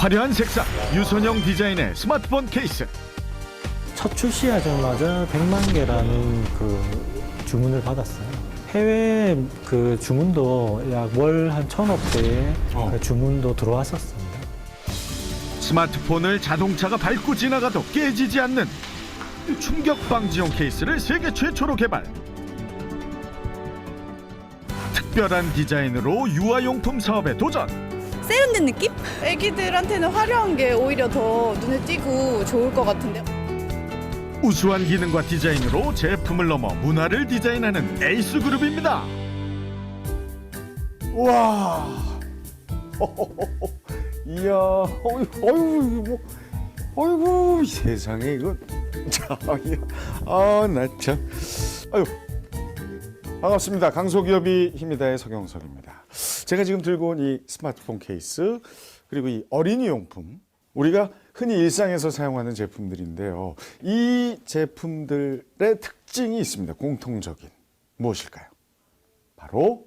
화려한 색상, 유선형 디자인의 스마트폰 케이스. 첫 출시하자마자 100만 개라는 그 주문을 받았어요. 해외 그 주문도 약 월 한 1,000억 대의 그 주문도 들어왔었습니다. 스마트폰을 자동차가 밟고 지나가도 깨지지 않는 충격 방지용 케이스를 세계 최초로 개발. 특별한 디자인으로 유아용품 사업에 도전. 세련된 느낌? 애기들한테는 화려한 게 오히려 더 눈에 띄고 좋을 것 같은데요. 우수한 기능과 디자인으로 제품을 넘어 문화를 디자인하는 에이스 그룹입니다. 와, 이야, 어이구, 뭐, 어이구, 세상에 이거, 자, 나 참, 아유, 반갑습니다. 강소기업이 힘이다의 서경석입니다. 제가 지금 들고 온 이 스마트폰 케이스 그리고 이 어린이 용품, 우리가 흔히 일상에서 사용하는 제품들인데요. 이 제품들의 특징이 있습니다. 공통적인 무엇일까요? 바로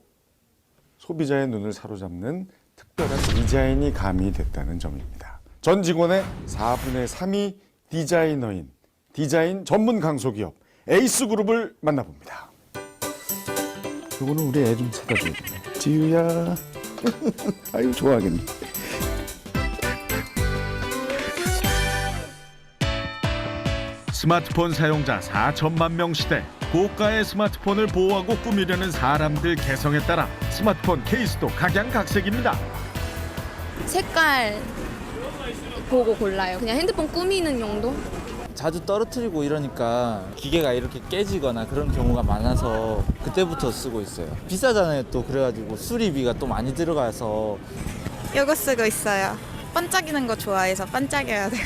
소비자의 눈을 사로잡는 특별한 디자인이 가미됐다는 점입니다. 전 직원의 4분의 3이 디자이너인 디자인 전문 강소기업 에이스 그룹을 만나봅니다. 요거는 우리 애 좀 사다 줘야 돼. 지유야. 아유, 좋아하겠네. 스마트폰 사용자 4천만 명 시대, 고가의 스마트폰을 보호하고 꾸미려는 사람들 개성에 따라 스마트폰 케이스도 각양각색입니다. 색깔 보고 골라요. 그냥 핸드폰 꾸미는 용도? 자주 떨어뜨리고 이러니까 기계가 이렇게 깨지거나 그런 경우가 많아서 그때부터 쓰고 있어요. 비싸잖아요 또, 그래가지고 수리비가 또 많이 들어가서. 이거 쓰고 있어요. 반짝이는 거 좋아해서 반짝여야 돼요.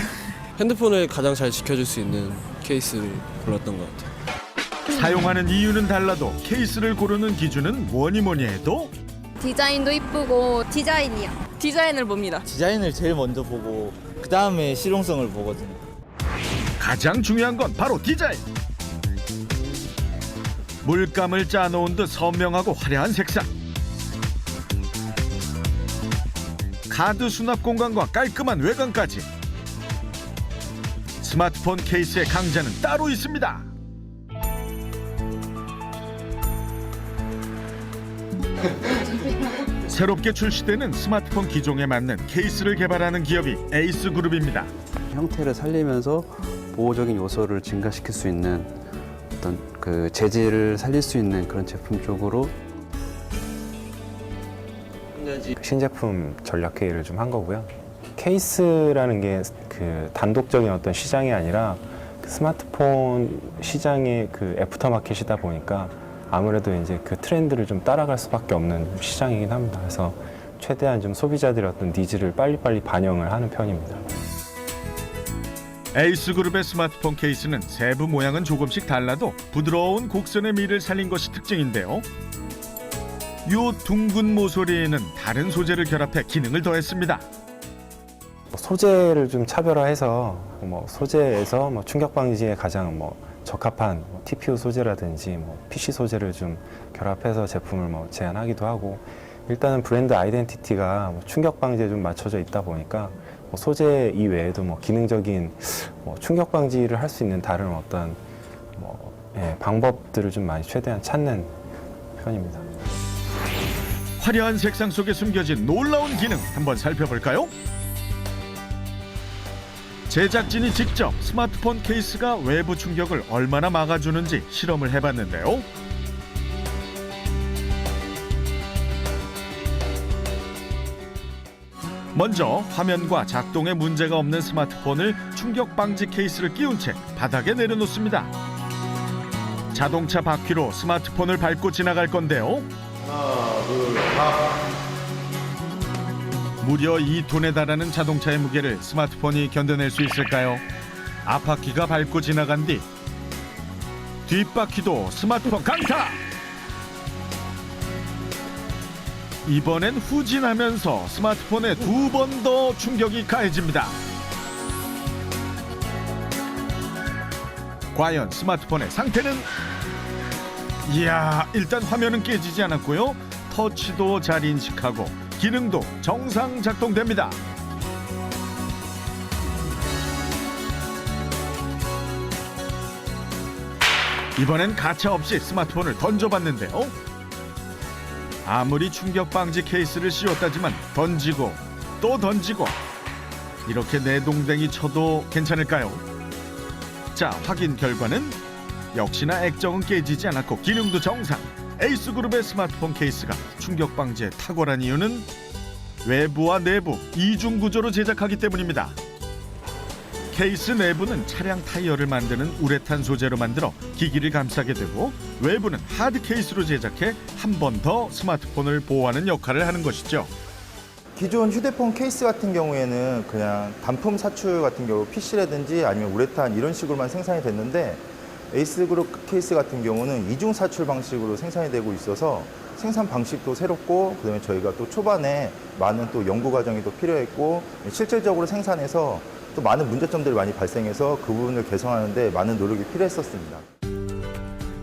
핸드폰을 가장 잘 지켜줄 수 있는 케이스를 골랐던 것 같아요. 사용하는 이유는 달라도 케이스를 고르는 기준은 뭐니 해도 디자인도 이쁘고 디자인이요. 디자인을 봅니다. 디자인을 제일 먼저 보고 그 다음에 실용성을 보거든요. 가장 중요한 건 바로 디자인. 물감을 짜놓은 듯 선명하고 화려한 색상, 카드 수납 공간과 깔끔한 외관까지 스마트폰 케이스의 강자는 따로 있습니다. 새롭게 출시되는 스마트폰 기종에 맞는 케이스를 개발하는 기업이 에이스 그룹입니다. 형태를 살리면서 보호적인 요소를 증가시킬 수 있는 어떤 그 재질을 살릴 수 있는 그런 제품 쪽으로 신제품 전략 회의를 좀 한 거고요. 케이스라는 게 그 단독적인 어떤 시장이 아니라 그 스마트폰 시장의 그 애프터 마켓이다 보니까 아무래도 이제 그 트렌드를 좀 따라갈 수밖에 없는 시장이긴 합니다. 그래서 최대한 좀 소비자들의 어떤 니즈를 빨리빨리 반영을 하는 편입니다. 에이스 그룹의 스마트폰 케이스는 세부 모양은 조금씩 달라도 부드러운 곡선의 미를 살린 것이 특징인데요. 요 둥근 모서리에는 다른 소재를 결합해 기능을 더했습니다. 소재를 좀 차별화해서 소재에서 충격 방지에 가장 적합한 TPU 소재라든지 PC 소재를 좀 결합해서 제품을 제안하기도 하고, 일단은 브랜드 아이덴티티가 충격 방지에 좀 맞춰져 있다 보니까 소재 이외에도 기능적인 충격 방지를 할 수 있는 다른 어떤 방법들을 좀 많이 최대한 찾는 편입니다. 화려한 색상 속에 숨겨진 놀라운 기능 한번 살펴볼까요? 제작진이 직접 스마트폰 케이스가 외부 충격을 얼마나 막아주는지 실험을 해봤는데요. 먼저 화면과 작동에 문제가 없는 스마트폰을 충격 방지 케이스를 끼운 채 바닥에 내려놓습니다. 자동차 바퀴로 스마트폰을 밟고 지나갈 건데요. 하나, 둘, 셋. 무려 2톤에 달하는 자동차의 무게를 스마트폰이 견뎌낼 수 있을까요? 앞바퀴가 밟고 지나간 뒤 뒷바퀴도 스마트폰 강타! 이번엔 후진하면서 스마트폰에 2번 더 충격이 가해집니다. 과연 스마트폰의 상태는? 이야, 일단 화면은 깨지지 않았고요. 터치도 잘 인식하고 기능도 정상 작동됩니다. 이번엔 가차 없이 스마트폰을 던져봤는데요. 아무리 충격 방지 케이스를 씌웠다지만 던지고 또 던지고 이렇게 내동댕이 쳐도 괜찮을까요? 자, 확인 결과는 역시나 액정은 깨지지 않았고 기능도 정상. 에이스그룹의 스마트폰 케이스가 충격 방지에 탁월한 이유는 외부와 내부 이중 구조로 제작하기 때문입니다. 케이스 내부는 차량 타이어를 만드는 우레탄 소재로 만들어 기기를 감싸게 되고 외부는 하드 케이스로 제작해 한 번 더 스마트폰을 보호하는 역할을 하는 것이죠. 기존 휴대폰 케이스 같은 경우에는 그냥 단품 사출 같은 경우 PC라든지 아니면 우레탄 이런 식으로만 생산이 됐는데 에이스그룹 케이스 같은 경우는 이중 사출 방식으로 생산이 되고 있어서 생산 방식도 새롭고 그다음에 저희가 또 초반에 많은 또 연구 과정이 또 필요했고 실질적으로 생산해서 또 많은 문제점들이 많이 발생해서 그 부분을 개선하는 데 많은 노력이 필요했었습니다.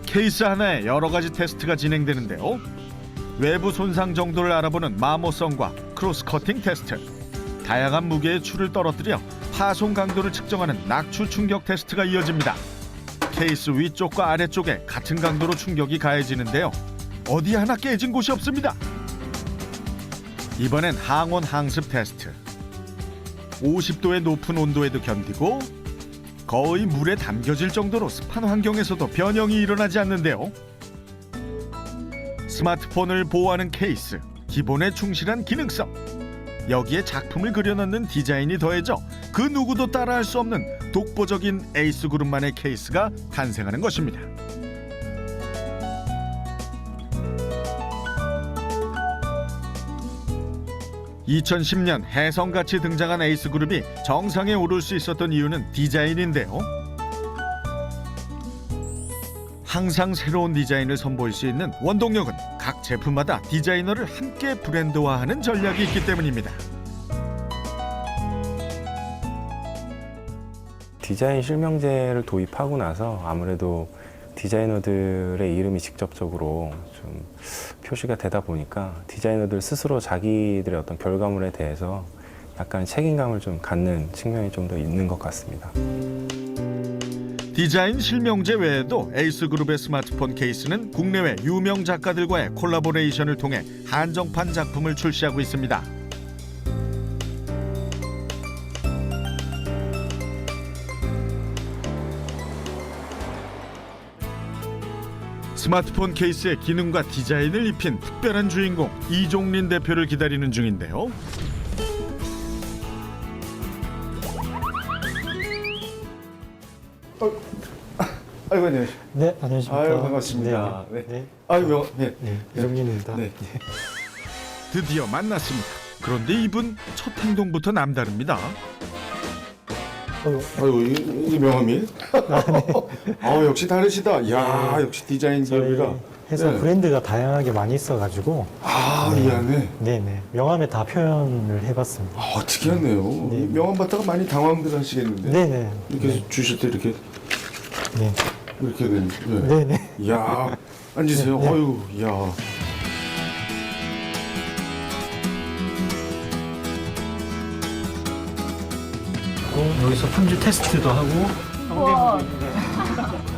케이스 하나에 여러 가지 테스트가 진행되는데요. 외부 손상 정도를 알아보는 마모성과 크로스 커팅 테스트, 다양한 무게의 추를 떨어뜨려 파손 강도를 측정하는 낙추 충격 테스트가 이어집니다. 케이스 위쪽과 아래쪽에 같은 강도로 충격이 가해지는데요. 어디 하나 깨진 곳이 없습니다. 이번엔 항온 항습 테스트. 50도의 높은 온도에도 견디고 거의 물에 담겨질 정도로 습한 환경에서도 변형이 일어나지 않는데요. 스마트폰을 보호하는 케이스, 기본에 충실한 기능성, 여기에 작품을 그려넣는 디자인이 더해져 그 누구도 따라할 수 없는 독보적인 에이스그룹만의 케이스가 탄생하는 것입니다. (2010년) 해성같이 등장한 에이스그룹이 정상에 오를 수 있었던 이유는 디자인인데요. 항상 새로운 디자인을 선보일 수 있는 원동력은 각 제품마다 디자이너를 함께 브랜드화하는 전략이 있기 때문입니다. 디자인 실명제를 도입하고 나서 아무래도 디자이너들의 이름이 직접적으로 좀 표시가 되다 보니까 디자이너들 스스로 자기들의 어떤 결과물에 대해서 약간 책임감을 좀 갖는 측면이 좀 더 있는 것 같습니다. 디자인 실명제 외에도 에이스그룹의 스마트폰 케이스는 국내외 유명 작가들과의 콜라보레이션을 통해 한정판 작품을 출시하고 있습니다. 스마트폰 케이스의 기능과 디자인을 입힌 특별한 주인공 이종린 대표를 기다리는 중인데요. 아이고 안녕하세요. 네, 안녕하십니까. 아유 반갑습니다. 네, 네. 아유 네. 이종민입니다. 네. 드디어 만났습니다. 그런데 이분 첫 행동부터 남다릅니다. 아이고 이 명함이. 아 역시 다르시다. 야 역시 디자인 기업이라. 회사 네. 브랜드가 다양하게 많이 있어가지고 이 안에. 네네 명함에 다 표현을 해봤습니다. 특이하네요. 네. 이 명함 받다가 많이 당황들 하시겠는데. 네네. 이렇게 주실 때 이렇게 네. 이렇게 되는. 네. 네네. 이야 앉으세요. 네. 어유 이야. 여기서 품질 테스트도 하고.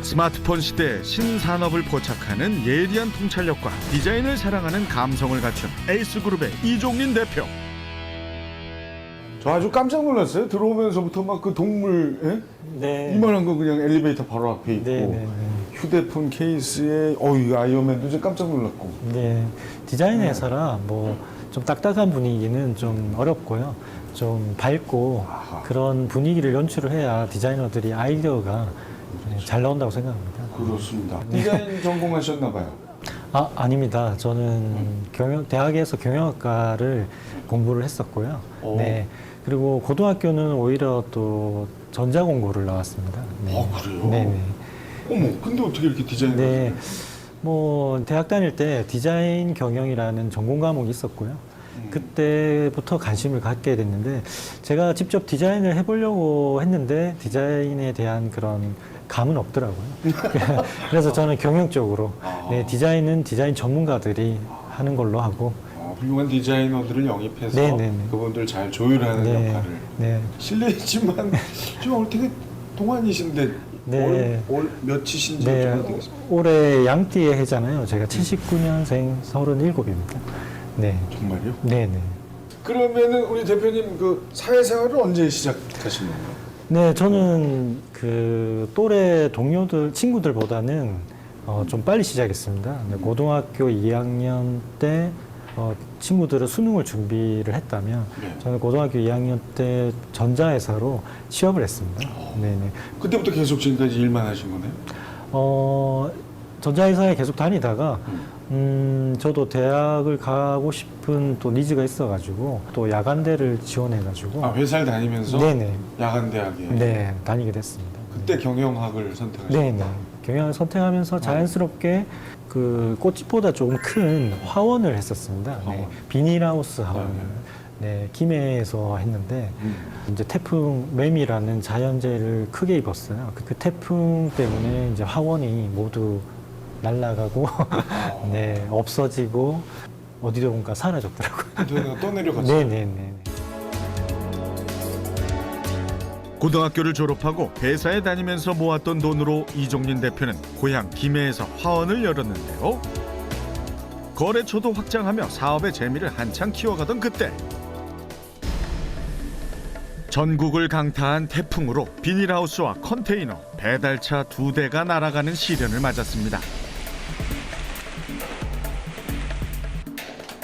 스마트폰 시대의 신산업을 포착하는 예리한 통찰력과 디자인을 사랑하는 감성을 갖춘 에이스그룹의 이종린 대표. 저 아주 깜짝 놀랐어요. 들어오면서부터 막 그 동물 네. 이만한 거 그냥 엘리베이터 바로 앞에 있고 네네네. 휴대폰 케이스에 이 아이언맨도 좀 깜짝 놀랐고. 네. 디자인 회사라 뭐 좀 딱딱한 분위기는 좀 어렵고요. 좀 밝고 그런 분위기를 연출을 해야 디자이너들이 아이디어가 잘 나온다고 생각합니다. 그렇습니다. 디자인 전공하셨나 봐요. 아닙니다. 저는 대학에서 경영학과를 공부를 했었고요. 네. 그리고 고등학교는 오히려 또 전자공고를 나왔습니다. 네. 그래요? 네네. 어머, 근데 어떻게 이렇게 디자인을 네. 뭐 대학 다닐 때 디자인 경영이라는 전공 과목이 있었고요. 그때부터 관심을 갖게 됐는데 제가 직접 디자인을 해보려고 했는데 디자인에 대한 그런 감은 없더라고요. 그래서 저는 경영 쪽으로 네, 디자인은 디자인 전문가들이 하는 걸로 하고 훌륭한 디자이너들을 영입해서 네네네. 그분들 잘 조율하는 네. 역할을. 네. 실례지만 좀 어떻게 동안이신데 네. 올 몇이신지 네, 여쭤봐도 되겠습니까? 올해 양띠의 해잖아요. 제가 79년생 37입니다. 네. 정말요? 네네. 그러면은 우리 대표님 그 사회생활을 언제 시작하신 건가요? 네, 저는 그 또래 동료들, 친구들보다는 좀 빨리 시작했습니다. 네, 고등학교 2학년 때 친구들은 수능을 준비를 했다면 네. 저는 고등학교 2학년 때 전자회사로 취업을 했습니다. 네네. 그때부터 계속 지금까지 일만 하신 거네요? 전자회사에 계속 다니다가 저도 대학을 가고 싶은 또 니즈가 있어가지고 또 야간대를 지원해가지고 아, 회사를 다니면서 네네. 야간대학에 네, 다니게 됐습니다. 그때 경영학을 선택하신 거예요? 네네. 경영을 선택하면서 자연스럽게 그 꽃집보다 조금 큰 화원을 했었습니다. 네, 비닐하우스 화원. 네, 김해에서 했는데 이제 태풍 매미라는 자연재해를 크게 입었어요. 그 태풍 때문에 이제 화원이 모두 날아가고 네, 없어지고 어디론가 사라졌더라고요. 떠내려갔어요? 네네네. 고등학교를 졸업하고 회사에 다니면서 모았던 돈으로 이종린 대표는 고향 김해에서 화원을 열었는데요. 거래처도 확장하며 사업의 재미를 한창 키워가던 그때 전국을 강타한 태풍으로 비닐하우스와 컨테이너, 배달차 2대가 날아가는 시련을 맞았습니다.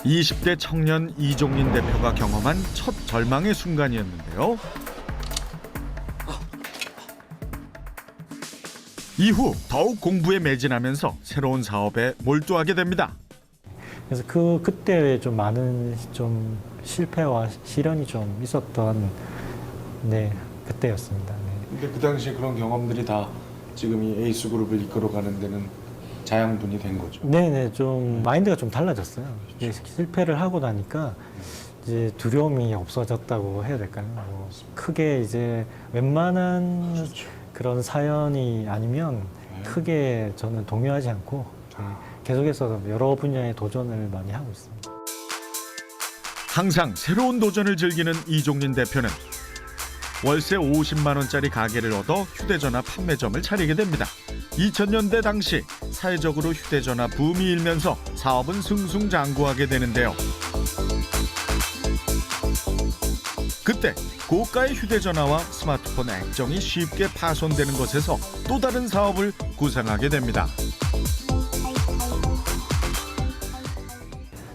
20대 청년 이종린 대표가 경험한 첫 절망의 순간이었는데요. 이후 더욱 공부에 매진하면서 새로운 사업에 몰두하게 됩니다. 그래서 그때 좀 많은 좀 실패와 시련이 좀 있었던 네, 그때였습니다. 네. 근데 그 당시에 그런 경험들이 다 지금 이 에이스그룹을 이끌어가는 데는 자양분이 된 거죠? 네네, 좀 마인드가 좀 달라졌어요. 이제 실패를 하고 나니까 이제 두려움이 없어졌다고 해야 될까요? 뭐 크게 이제 웬만한 그런 사연이 아니면 크게 저는 동요하지 않고 계속해서 여러 분야의 도전을 많이 하고 있습니다. 항상 새로운 도전을 즐기는 이종린 대표는 월세 50만 원짜리 가게를 얻어 휴대전화 판매점을 차리게 됩니다. 2000년대 당시 사회적으로 휴대전화 붐이 일면서 사업은 승승장구하게 되는데요. 그때 고가의 휴대전화와 스마트폰 액정이 쉽게 파손되는 것에서 또 다른 사업을 구상하게 됩니다.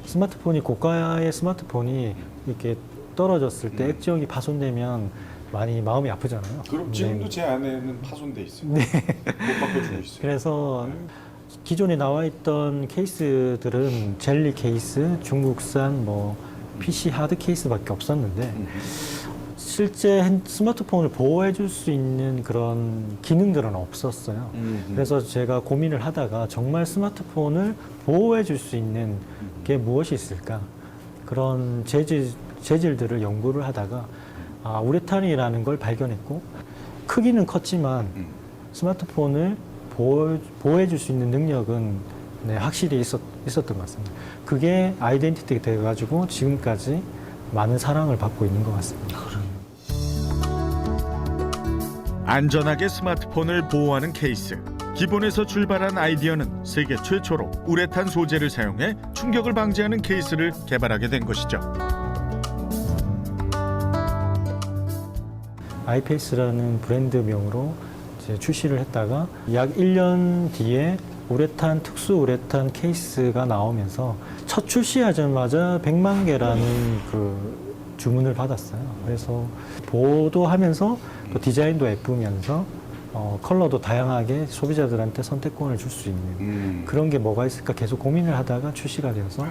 스마트폰이 고가의 스마트폰이 이렇게 떨어졌을 때 액정이 파손되면 많이 마음이 아프잖아요. 그럼 지금도 제 안에는 파손돼 있어요. 네. 못 바꿔주고 있어요. 그래서 기존에 나와 있던 케이스들은 젤리 케이스, 중국산 뭐 PC 하드 케이스밖에 없었는데 실제 스마트폰을 보호해 줄 수 있는 그런 기능들은 없었어요. 그래서 제가 고민을 하다가 정말 스마트폰을 보호해 줄 수 있는 게 무엇이 있을까? 그런 재질들을 연구를 하다가 우레탄이라는 걸 발견했고 크기는 컸지만 스마트폰을 보호해 줄 수 있는 능력은 네, 확실히 있었던 것 같습니다. 그게 아이덴티티가 돼가지고 지금까지 많은 사랑을 받고 있는 것 같습니다. 안전하게 스마트폰을 보호하는 케이스. 기본에서 출발한 아이디어는 세계 최초로 우레탄 소재를 사용해 충격을 방지하는 케이스를 개발하게 된 것이죠. 아이페이스라는 브랜드명으로 이제 출시를 했다가 약 1년 뒤에 우레탄 특수 우레탄 케이스가 나오면서 첫 출시하자마자 100만 개라는 그 주문을 받았어요. 그래서 보호도 하면서 또 디자인도 예쁘면서 컬러도 다양하게 소비자들한테 선택권을 줄 수 있는 그런 게 뭐가 있을까 계속 고민을 하다가 출시가 되어서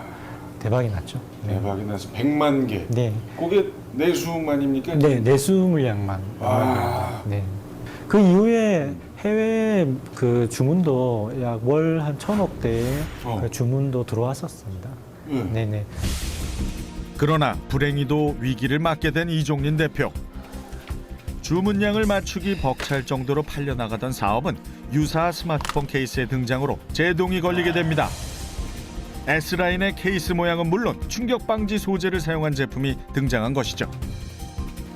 대박이 났죠. 네. 대박이 나서 100만 개. 네. 그게 내수만입니까? 네, 내수 물량만. 네. 그 이후에 해외 그 주문도 약 월 한 1,000억 대의 그 주문도 들어왔었습니다. 네네. 그러나 불행히도 위기를 맞게 된 이종린 대표. 주문량을 맞추기 벅찰 정도로 팔려나가던 사업은 유사 스마트폰 케이스의 등장으로 제동이 걸리게 됩니다. S라인의 케이스 모양은 물론 충격 방지 소재를 사용한 제품이 등장한 것이죠.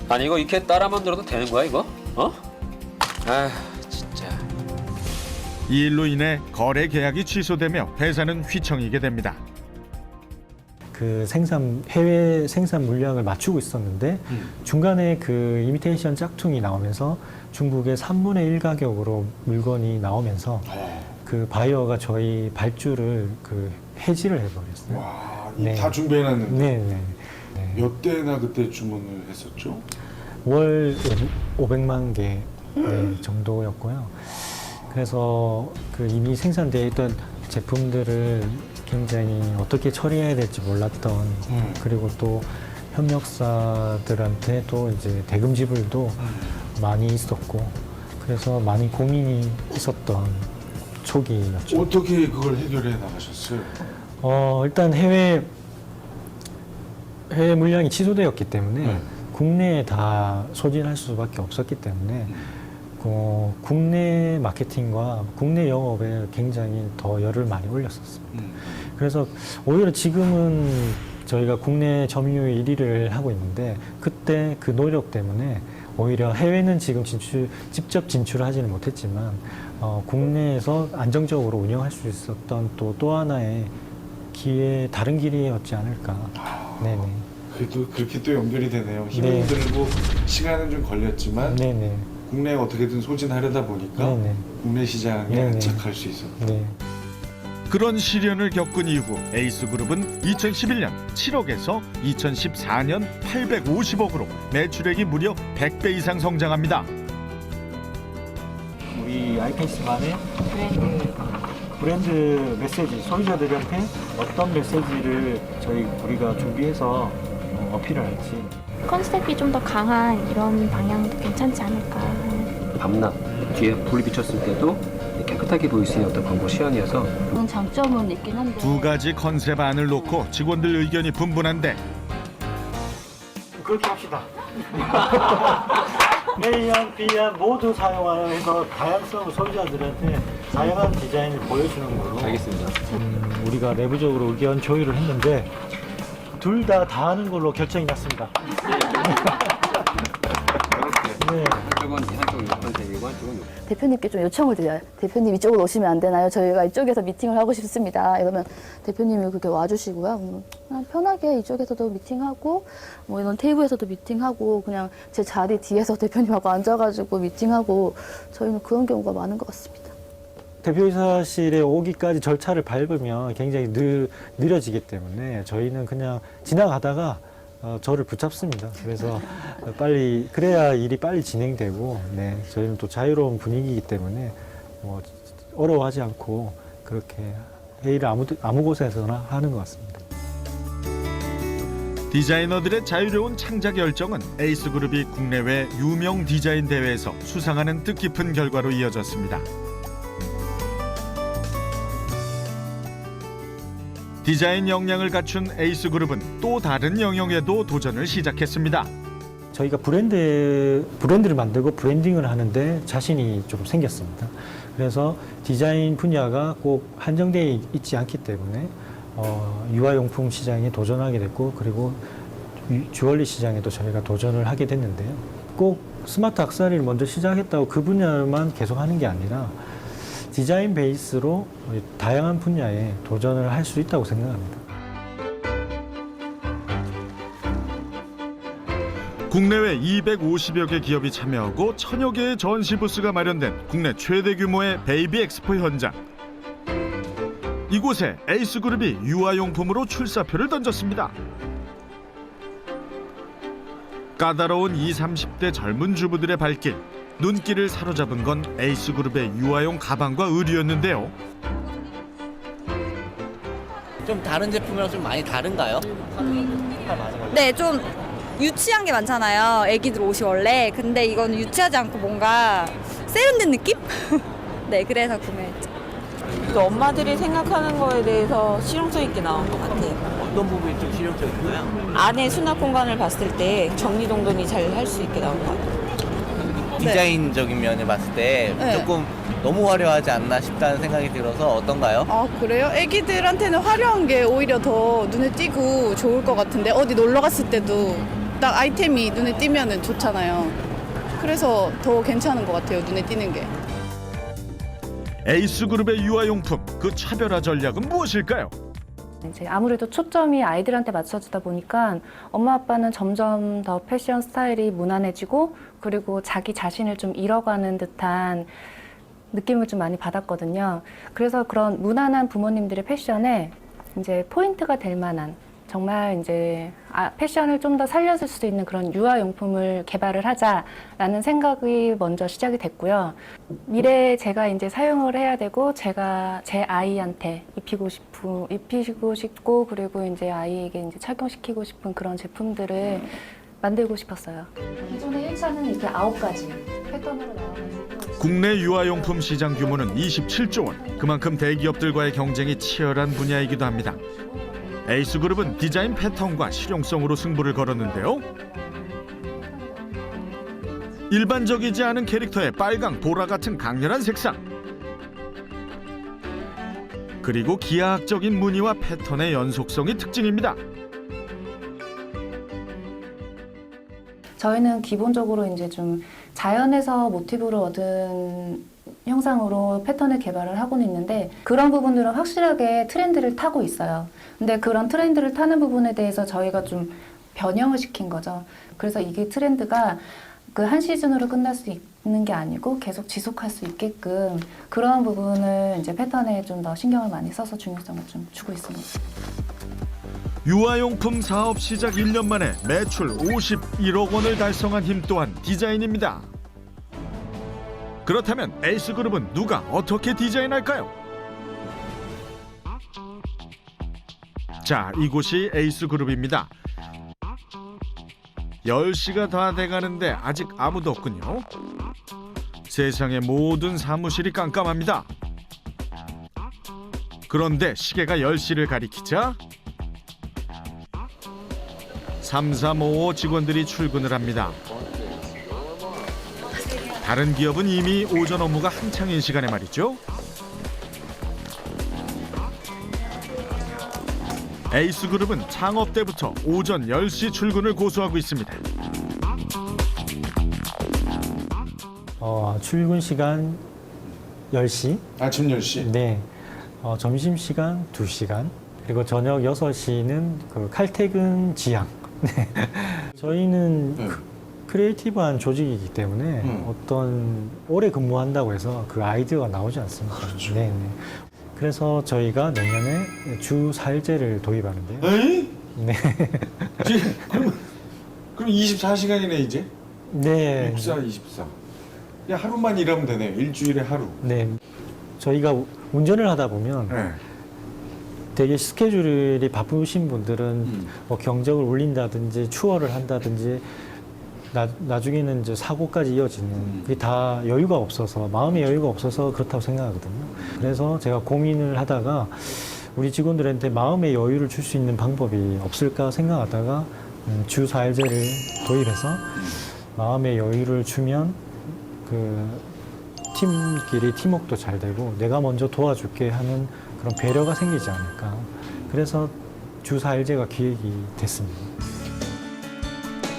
아니 이거 이렇게 따라 만들어도 되는 거야 이거? 어? 아 진짜. 이 일로 인해 거래 계약이 취소되며 회사는 휘청이게 됩니다. 그 해외 생산 물량을 맞추고 있었는데 중간에 그 이미테이션 짝퉁이 나오면서 중국의 3분의 1 가격으로 물건이 나오면서 그 바이어가 저희 발주를 그 해지를 해버렸어요. 와, 네. 다 준비해놨는데 네. 몇 대나 그때 주문을 했었죠? 월 500만 개 정도였고요. 그래서 그 이미 생산되어 있던 제품들을 굉장히 어떻게 처리해야 될지 몰랐던 그리고 또 협력사들한테 또 이제 대금 지불도 많이 있었고 그래서 많이 고민이 있었던 초기였죠. 어떻게 그걸 해결해 나가셨어요? 일단 해외 물량이 취소되었기 때문에 국내에 다 소진할 수밖에 없었기 때문에 국내 마케팅과 국내 영업에 굉장히 더 열을 많이 올렸었습니다. 그래서 오히려 지금은 저희가 국내 점유율 1위를 하고 있는데 그때 그 노력 때문에 오히려 해외는 지금 직접 진출하지는 못했지만 국내에서 안정적으로 운영할 수 있었던 또 하나의 다른 길이었지 않을까. 네네. 그래도 그렇게 또 연결이 되네요. 힘은 들고 시간은 좀 걸렸지만 국내에 어떻게든 소진하려다 보니까 국내 시장에 안착할 수 있었다. 그런 시련을 겪은 이후 에이스그룹은 2011년 7억에서 2014년 850억으로 매출액이 무려 100배 이상 성장합니다. 우리 아이패스만의 브랜드 메시지, 소비자들한테 어떤 메시지를 우리가 준비해서 어필을 할지. 컨셉이 좀 더 강한 이런 방향도 괜찮지 않을까. 밤낮 뒤에 불이 비쳤을 때도 깨끗하게 보일 수 있는 어떤 광고 시연이어서 그런 장점은 있긴 한데. 두 가지 컨셉 안을 놓고 직원들 의견이 분분한데 그렇게 합시다. A안, B안 모두 사용하는 해서 다양성을 소비자들한테 다양한 디자인을 보여주는 걸로. 알겠습니다. 우리가 내부적으로 의견 조율을 했는데 둘 다 하는 걸로 결정이 났습니다. 한쪽은 한쪽은 컨셉이고 한쪽은 대표님께 좀 요청을 드려요. 대표님 이쪽으로 오시면 안 되나요? 저희가 이쪽에서 미팅을 하고 싶습니다. 이러면 대표님이 그렇게 와주시고요. 그냥 편하게 이쪽에서도 미팅하고 뭐 이런 테이블에서도 미팅하고 그냥 제 자리 뒤에서 대표님하고 앉아가지고 미팅하고 저희는 그런 경우가 많은 것 같습니다. 대표이사실에 오기까지 절차를 밟으면 굉장히 느려지기 때문에 저희는 그냥 지나가다가 저를 붙잡습니다. 그래서 그래야 일이 빨리 진행되고, 저희는 또 자유로운 분위기이기 때문에 뭐 어려워하지 않고 그렇게 회의를 아무 곳에서나 하는 것 같습니다. 디자이너들의 자유로운 창작 열정은 에이스그룹이 국내외 유명 디자인 대회에서 수상하는 뜻깊은 결과로 이어졌습니다. 디자인 역량을 갖춘 에이스그룹은 또 다른 영역에도 도전을 시작했습니다. 저희가 브랜드를 만들고 브랜딩을 하는데 자신이 좀 생겼습니다. 그래서 디자인 분야가 꼭 한정되어 있지 않기 때문에 유아용품 시장에 도전하게 됐고 그리고 주얼리 시장에도 저희가 도전을 하게 됐는데요. 꼭 스마트 악세사리를 먼저 시작했다고 그 분야만 계속 하는 게 아니라 디자인 베이스로 다양한 분야에 도전을 할 수 있다고 생각합니다. 국내외 250여 개 기업이 참여하고 1000여 개의 전시 부스가 마련된 국내 최대 규모의 베이비 엑스포 현장. 이곳에 에이스그룹이 유아용품으로 출사표를 던졌습니다. 까다로운 20, 30대 젊은 주부들의 발길. 눈길을 사로잡은 건 에이스그룹의 유아용 가방과 의류였는데요. 좀 다른 제품이랑 좀 많이 다른가요? 네, 좀 유치한 게 많잖아요. 애기들 옷이 원래. 근데 이건 유치하지 않고 뭔가 세련된 느낌? 네, 그래서 구매했죠. 또 엄마들이 생각하는 거에 대해서 실용성 있게 나온 것 같아요. 어떤 부분이 좀 실용적인가요? 안에 수납 공간을 봤을 때 정리동동이 잘 할 수 있게 나온 것 같아요. 디자인적인 면을 봤을 때 조금 너무 화려하지 않나 싶다는 생각이 들어서 어떤가요? 아, 그래요? 애기들한테는 화려한 게 오히려 더 눈에 띄고 좋을 것 같은데 어디 놀러 갔을 때도 딱 아이템이 눈에 띄면 좋잖아요. 그래서 더 괜찮은 것 같아요, 눈에 띄는 게. 에이스그룹의 유아용품, 그 차별화 전략은 무엇일까요? 이제 아무래도 초점이 아이들한테 맞춰지다 보니까 엄마 아빠는 점점 더 패션 스타일이 무난해지고 그리고 자기 자신을 좀 잃어가는 듯한 느낌을 좀 많이 받았거든요. 그래서 그런 무난한 부모님들의 패션에 이제 포인트가 될 만한 정말 이제 패션을 좀 더 살려줄 수 있는 그런 유아용품을 개발을 하자라는 생각이 먼저 시작이 됐고요. 미래에 제가 이제 사용을 해야 되고 제가 제 아이한테 입히고 싶고 그리고 이제 아이에게 이제 착용시키고 싶은 그런 제품들을 만들고 싶었어요. 기존의 1차는 이렇게 9가지 패턴으로 나와가지고 국내 유아용품 시장 규모는 27조 원. 그만큼 대기업들과의 경쟁이 치열한 분야이기도 합니다. 에이스그룹은 디자인 패턴과 실용성으로 승부를 걸었는데요. 일반적이지 않은 캐릭터의 빨강, 보라 같은 강렬한 색상, 그리고 기하학적인 무늬와 패턴의 연속성이 특징입니다. 저희는 기본적으로 이제 좀 자연에서 모티브를 얻은 형상으로 패턴을 개발을 하고는 있는데 그런 부분들은 확실하게 트렌드를 타고 있어요. 근데 그런 트렌드를 타는 부분에 대해서 저희가 좀 변형을 시킨 거죠. 그래서 이게 트렌드가 그 한 시즌으로 끝날 수 있는 게 아니고 계속 지속할 수 있게끔 그런 부분을 이제 패턴에 좀 더 신경을 많이 써서 중요성을 좀 주고 있습니다. 유아용품 사업 시작 1년 만에 매출 51억 원을 달성한 힘 또한 디자인입니다. 그렇다면 에이스그룹은 누가 어떻게 디자인할까요? 자, 이곳이 에이스그룹입니다. 10시가 다 돼가는데 아직 아무도 없군요. 세상의 모든 사무실이 깜깜합니다. 그런데 시계가 10시를 가리키자 3355 직원들이 출근을 합니다. 다른 기업은 이미 오전 업무가 한창인 시간에 말이죠. 에이스그룹은 창업 때부터 오전 10시 출근을 고수하고 있습니다. 출근 시간 10시. 아침 10시? 네. 점심시간 2시간. 그리고 저녁 6시는 그 칼퇴근 지향. 네. 저희는 크리에이티브한 조직이기 때문에 어떤 오래 근무한다고 해서 그 아이디어가 나오지 않습니다. 그렇죠. 네, 네. 그래서 저희가 내년에 주 4일제를 도입하는데요. 에이? 네. 그럼 24시간이네 이제? 네. 64, 24. 그냥 하루만 일하면 되네요. 일주일에 하루. 네. 저희가 운전을 하다 보면 되게 스케줄이 바쁘신 분들은 뭐 경적을 울린다든지 추월을 한다든지 나중에는 이제 사고까지 이어지는 그게 다 여유가 없어서 마음의 여유가 없어서 그렇다고 생각하거든요. 그래서 제가 고민을 하다가 우리 직원들한테 마음의 여유를 줄 수 있는 방법이 없을까 생각하다가 주 4일제를 도입해서 마음의 여유를 주면 그 팀끼리 팀워크도 잘 되고 내가 먼저 도와줄게 하는 그런 배려가 생기지 않을까. 그래서 주 4일제가 기획이 됐습니다.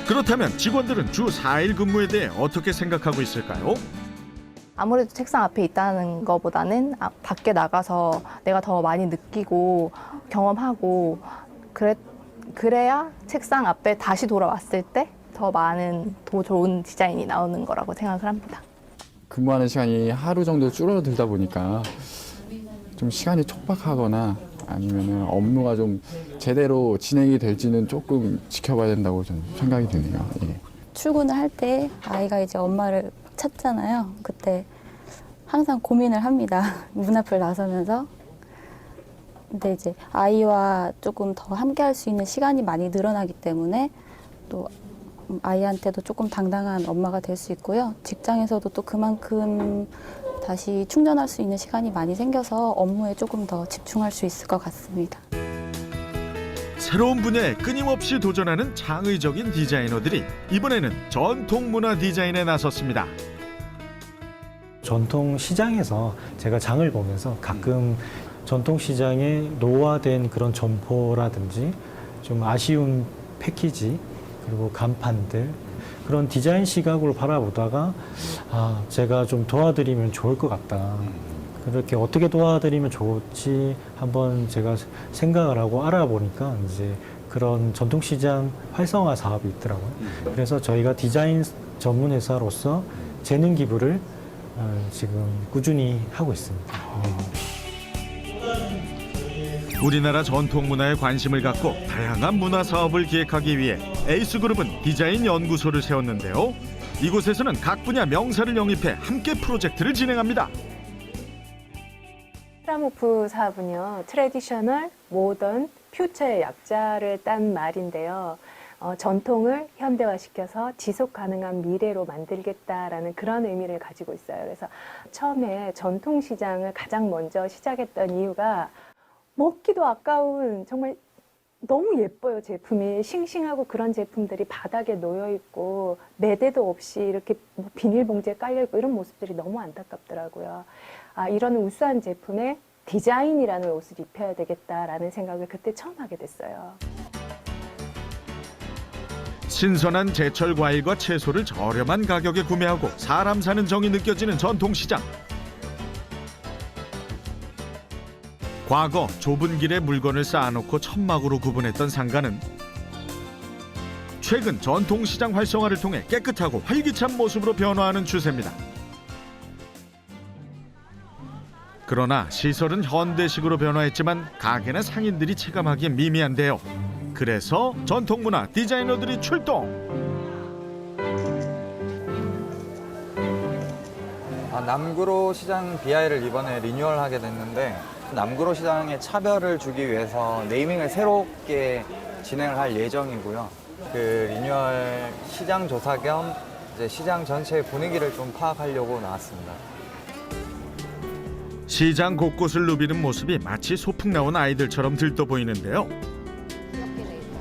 그렇다면 직원들은 주 4일 근무에 대해 어떻게 생각하고 있을까요? 아무래도 책상 앞에 있다는 것보다는 밖에 나가서 내가 더 많이 느끼고 경험하고 그래야 책상 앞에 다시 돌아왔을 때 더 많은 더 좋은 디자인이 나오는 거라고 생각을 합니다. 근무하는 시간이 하루 정도 줄어들다 보니까 좀 시간이 촉박하거나 아니면 업무가 좀 제대로 진행이 될지는 조금 지켜봐야 된다고 저는 생각이 드네요. 예. 출근을 할 때 아이가 이제 엄마를 찾잖아요. 그때 항상 고민을 합니다. 문 앞을 나서면서. 근데 이제 아이와 조금 더 함께 할 수 있는 시간이 많이 늘어나기 때문에 또 아이한테도 조금 당당한 엄마가 될 수 있고요. 직장에서도 또 그만큼 다시 충전할 수 있는 시간이 많이 생겨서 업무에 조금 더 집중할 수 있을 것 같습니다. 새로운 분야에 끊임없이 도전하는 창의적인 디자이너들이 이번에는 전통 문화 디자인에 나섰습니다. 전통 시장에서 제가 장을 보면서 가끔 전통 시장에 노화된 그런 점포라든지 좀 아쉬운 패키지 그리고 간판들 그런 디자인 시각으로 바라보다가 제가 좀 도와드리면 좋을 것 같다. 그렇게 어떻게 도와드리면 좋을지 한번 제가 생각을 하고 알아보니까 이제 그런 전통시장 활성화 사업이 있더라고요. 그래서 저희가 디자인 전문 회사로서 재능 기부를 지금 꾸준히 하고 있습니다. 우리나라 전통 문화에 관심을 갖고 다양한 문화 사업을 기획하기 위해 에이스그룹은 디자인 연구소를 세웠는데요. 이곳에서는 각 분야 명사를 영입해 함께 프로젝트를 진행합니다. 트라모프 사업은요, 트래디셔널, 모던, 퓨처의 약자를 딴 말인데요. 전통을 현대화시켜서 지속 가능한 미래로 만들겠다라는 그런 의미를 가지고 있어요. 그래서 처음에 전통 시장을 가장 먼저 시작했던 이유가 먹기도 아까운 정말 너무 예뻐요. 제품이 싱싱하고 그런 제품들이 바닥에 놓여 있고 매대도 없이 이렇게 비닐봉지에 깔려 있고 이런 모습들이 너무 안타깝더라고요. 이런 우수한 제품에 디자인이라는 옷을 입혀야 되겠다라는 생각을 그때 처음 하게 됐어요. 신선한 제철 과일과 채소를 저렴한 가격에 구매하고 사람 사는 정이 느껴지는 전통시장. 과거 좁은 길에 물건을 쌓아놓고 천막으로 구분했던 상가는 최근 전통시장 활성화를 통해 깨끗하고 활기찬 모습으로 변화하는 추세입니다. 그러나 시설은 현대식으로 변화했지만 가게나 상인들이 체감하기엔 미미한데요. 그래서 전통문화 디자이너들이 출동! 남구로 시장 BI를 이번에 리뉴얼하게 됐는데 남구로 시장에 차별을 주기 위해서 네이밍을 새롭게 진행을 할 예정이고요. 그 리뉴얼 시장 조사 겸 이제 시장 전체의 분위기를 좀 파악하려고 나왔습니다. 시장 곳곳을 누비는 모습이 마치 소풍 나온 아이들처럼 들떠 보이는데요.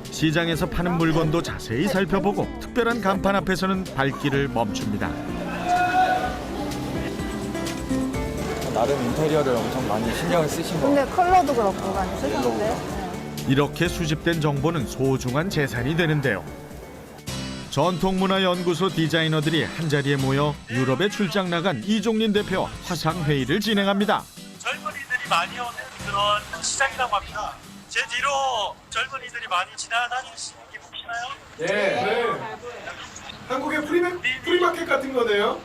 시장에서 파는 물건도 자세히 살펴보고 특별한 간판 앞에서는 발길을 멈춥니다. 나름 인테리어를 엄청 많이 신경을 쓰신 것 같아요. 근데 컬러도 그렇고 많이 쓰셨는데. 이렇게 수집된 정보는 소중한 재산이 되는데요. 전통문화연구소 디자이너들이 한자리에 모여 유럽에 출장 나간 이종린 대표와 화상회의를 진행합니다. 젊은이들이 많이 오는 그런 시장이라고 합니다. 제 뒤로 젊은이들이 많이 지나다니시는 게 보시나요? 네. 한국의 프리마켓 같은 거네요?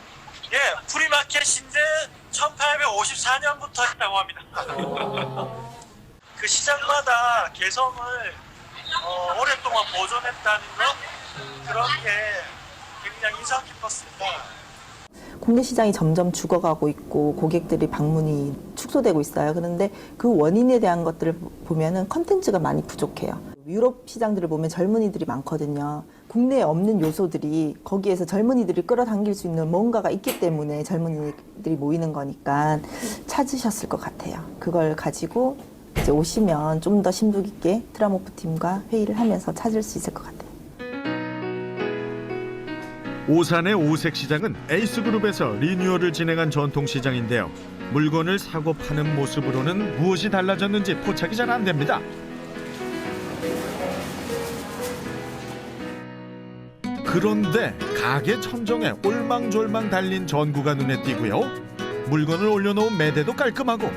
예, 프리마켓인데 1854년부터 했다고 합니다. 그 시장마다 개성을 오랫동안 보존했다는 거, 그런 게 굉장히 인상 깊었습니다. 국내 시장이 점점 죽어가고 있고 고객들이 방문이 축소되고 있어요. 그런데 그 원인에 대한 것들을 보면은 컨텐츠가 많이 부족해요. 유럽 시장들을 보면 젊은이들이 많거든요. 국내에 없는 요소들이 거기에서 젊은이들이 끌어당길 수 있는 뭔가가 있기 때문에 젊은이들이 모이는 거니까 찾으셨을 것 같아요. 그걸 가지고 이제 오시면 좀 더 심도 깊게 트라모프 팀과 회의를 하면서 찾을 수 있을 것 같아요. 오산의 오색시장은 에이스그룹에서 리뉴얼을 진행한 전통시장인데요. 물건을 사고 파는 모습으로는 무엇이 달라졌는지 포착이 잘 안 됩니다. 그런데 가게 천정에 올망졸망 달린 전구가 눈에 띄고요. 물건을 올려놓은 매대도 깔끔하고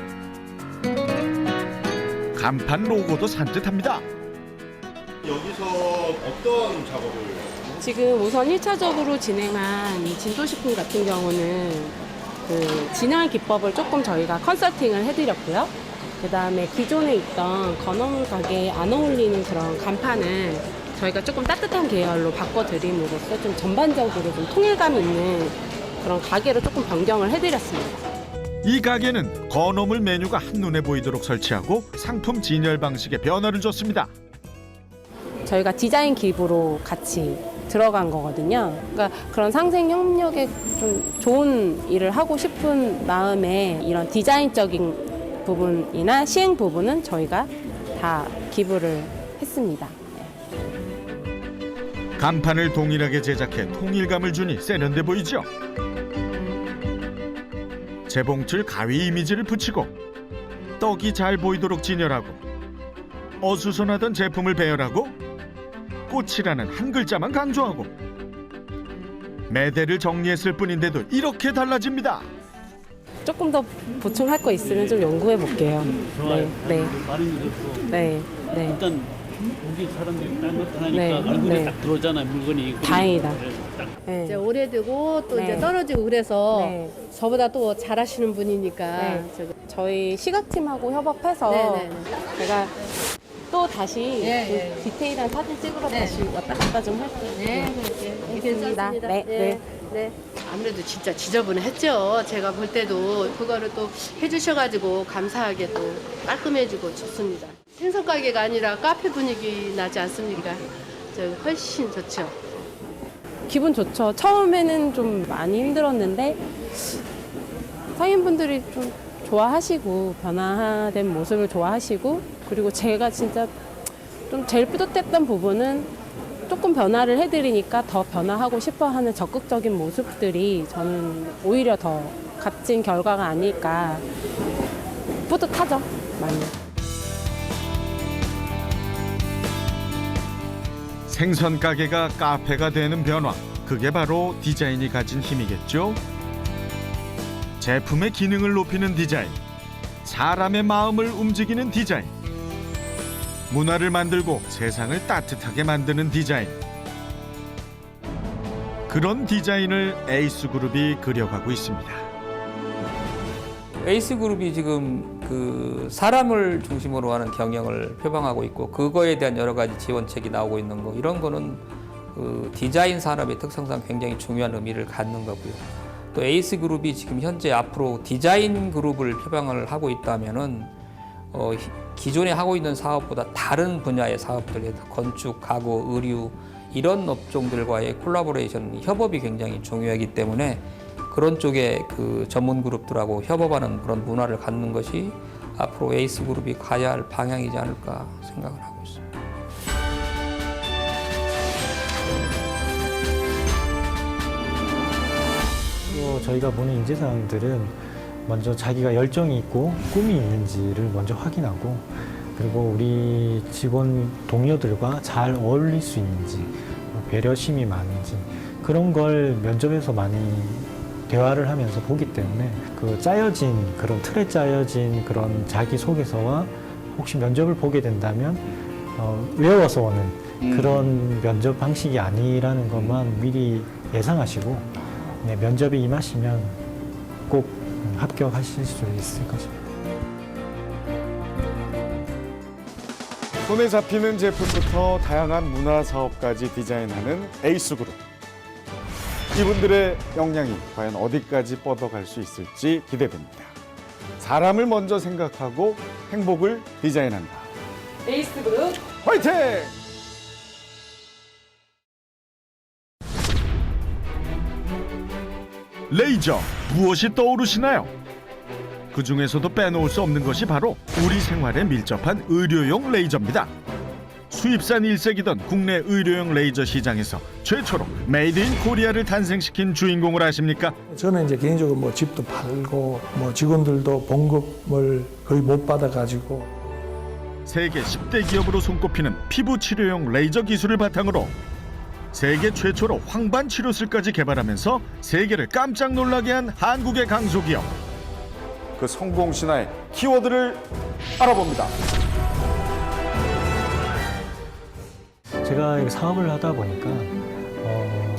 간판 로고도 산뜻합니다. 여기서 어떤 작업을? 지금 우선 1차적으로 진행한 이 진도식품 같은 경우는 그 진열 기법을 조금 저희가 컨설팅을 해드렸고요. 그 다음에 기존에 있던 건어물 가게에 안 어울리는 그런 간판을 저희가 조금 따뜻한 계열로 바꿔드림으로써 좀 전반적으로 좀 통일감 있는 그런 가게로 조금 변경을 해드렸습니다. 이 가게는 건어물 메뉴가 한눈에 보이도록 설치하고 상품 진열 방식에 변화를 줬습니다. 저희가 디자인 기부로 같이 들어간 거거든요. 그러니까 그런 상생 협력에 좀 좋은 일을 하고 싶은 마음에 이런 디자인적인 부분이나 시행 부분은 저희가 다 기부를 했습니다. 간판을 동일하게 제작해 통일감을 주니 세련돼 보이죠? 재봉틀 가위 이미지를 붙이고 떡이 잘 보이도록 진열하고 어수선하던 제품을 배열하고 꽃이라는 한 글자만 강조하고 매대를 정리했을 뿐인데도 이렇게 달라집니다. 조금 더 보충할 거 있으면 좀 연구해 볼게요. 좋아요. 네. 많은 게 좋고. 네. 네. 일단 우리 사람들이 딱 나타나니까 네. 얼굴에 네. 딱 들어오잖아요, 물건이. 다행이다. 딱 네. 이제 오래되고 또 네. 이제 떨어지고 그래서 네. 저보다 또 잘하시는 분이니까 네. 저희 시각팀하고 협업해서 네. 제가 또 다시 예, 그 디테일한 사진 찍으러 네. 다시 왔다 갔다 좀 할게요. 네, 알겠습니다. 괜찮습니다. 네. 네. 네. 아무래도 진짜 지저분했죠. 제가 볼 때도 그거를 또 해주셔가지고 감사하게 또 깔끔해지고 좋습니다. 생선 가게가 아니라 카페 분위기 나지 않습니까? 저 훨씬 좋죠. 기분 좋죠. 처음에는 좀 많이 힘들었는데 상인분들이 좀 좋아하시고 변화된 모습을 좋아하시고 그리고 제가 진짜 좀 제일 뿌듯했던 부분은 조금 변화를 해드리니까 더 변화하고 싶어하는 적극적인 모습들이 저는 오히려 더 값진 결과가 아닐까 뿌듯하죠. 많이. 생선 가게가 카페가 되는 변화, 그게 바로 디자인이 가진 힘이겠죠. 제품의 기능을 높이는 디자인, 사람의 마음을 움직이는 디자인, 문화를 만들고 세상을 따뜻하게 만드는 디자인. 그런 디자인을 에이스그룹이 그려가고 있습니다. 에이스그룹이 지금 그 사람을 중심으로 하는 경영을 표방하고 있고 그거에 대한 여러 가지 지원책이 나오고 있는 거 이런 거는 그 디자인 산업의 특성상 굉장히 중요한 의미를 갖는 거고요. 또 에이스그룹이 지금 현재 앞으로 디자인 그룹을 표방을 하고 있다면은 기존에 하고 있는 사업보다 다른 분야의 사업들, 건축, 가구, 의류 이런 업종들과의 콜라보레이션, 협업이 굉장히 중요하기 때문에 그런 쪽에 그 전문 그룹들하고 협업하는 그런 문화를 갖는 것이 앞으로 에이스그룹이 가야 할 방향이지 않을까 생각을 하고 있습니다. 저희가 보는 인재사항들은 먼저 자기가 열정이 있고 꿈이 있는지를 먼저 확인하고 그리고 우리 직원 동료들과 잘 어울릴 수 있는지 배려심이 많은지 그런 걸 면접에서 많이 대화를 하면서 보기 때문에 그 짜여진 그런 틀에 짜여진 그런 자기소개서와 혹시 면접을 보게 된다면 외워서 오는 그런 면접 방식이 아니라는 것만 미리 예상하시고 네, 면접에 임하시면 꼭 합격하실 수 있을 것입니다. 손에 잡히는 제품부터 다양한 문화 사업까지 디자인하는 에이스그룹. 이분들의 역량이 과연 어디까지 뻗어갈 수 있을지 기대됩니다. 사람을 먼저 생각하고 행복을 디자인한다. 에이스그룹 화이팅! 레이저, 무엇이 떠오르시나요? 그 중에서도 빼놓을 수 없는 것이 바로 우리 생활에 밀접한 의료용 레이저입니다. 수입산 1색이던 국내 의료용 레이저 시장에서 최초로 메이드 인 코리아를 탄생시킨 주인공을 아십니까? 저는 이제 개인적으로 뭐 집도 팔고 뭐 직원들도 봉급을 거의 못 받아가지고 세계 10대 기업으로 손꼽히는 피부 치료용 레이저 기술을 바탕으로 세계 최초로 황반 치료술까지 개발하면서 세계를 깜짝 놀라게 한 한국의 강소기업. 그 성공 신화의 키워드를 알아봅니다. 제가 사업을 하다 보니까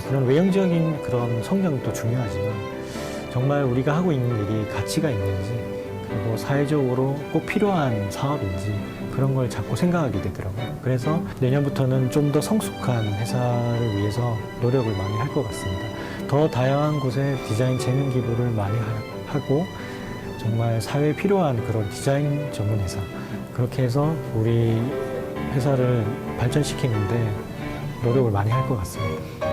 그런 외형적인 그런 성장도 중요하지만 정말 우리가 하고 있는 일이 가치가 있는지 그리고 사회적으로 꼭 필요한 사업인지 그런 걸 자꾸 생각하게 되더라고요. 그래서 내년부터는 좀 더 성숙한 회사를 위해서 노력을 많이 할 것 같습니다. 더 다양한 곳에 디자인 재능 기부를 많이 하고 정말 사회에 필요한 그런 디자인 전문 회사 그렇게 해서 우리 회사를 발전시키는데 노력을 많이 할 것 같습니다.